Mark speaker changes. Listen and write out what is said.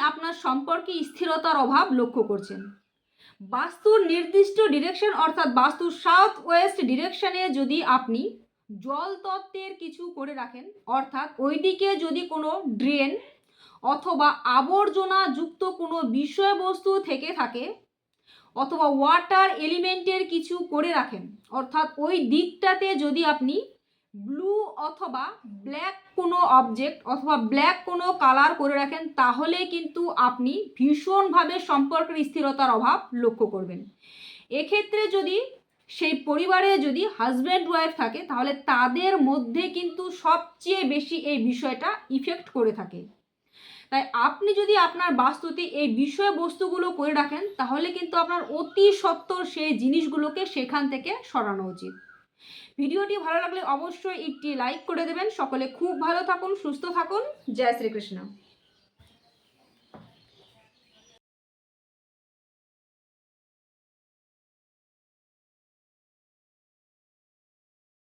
Speaker 1: আপনার সম্পর্কে স্থিরতার অভাব লক্ষ্য করছেন। বাস্তুর নির্দিষ্ট ডিরেকশন অর্থাৎ বাস্তুর সাউথ ওয়েস্ট ডিরেকশনে যদি আপনি জল তত্ত্বের কিছু করে রাখেন, অর্থাৎ ওইদিকে যদি কোনো ড্রেন অথবা আবর্জনা যুক্ত কোনো বিষয়বস্তু থেকে থাকে, অথবা ওয়াটার এলিমেন্টের কিছু করে রাখেন, অর্থাৎ ওই দিকটাতে যদি আপনি ব্লু অথবা ব্ল্যাক কোনো অবজেক্ট অথবা ব্ল্যাক কোনো কালার করে রাখেন, তাহলে কিন্তু আপনি ভীষণভাবে সম্পর্কের স্থিরতার অভাব লক্ষ্য করবেন। এক্ষেত্রে যদি সেই পরিবারে যদি হাজব্যান্ড ওয়াইফ থাকে, তাহলে তাদের মধ্যে কিন্তু সবচেয়ে বেশি এই বিষয়টা ইফেক্ট করে থাকে। তাই আপনি যদি আপনার বাস্তুতে এই বিষয়বস্তুগুলো করে রাখেন, তাহলে কিন্তু আপনার অতি সত্বর সেই জিনিসগুলোকে সেখান থেকে সরানো উচিত। ভিডিওটি ভালো লাগলে অবশ্যই একটি লাইক করে দেবেন। সকলে খুব ভালো থাকুন, সুস্থ থাকুন। জয় শ্রীকৃষ্ণ।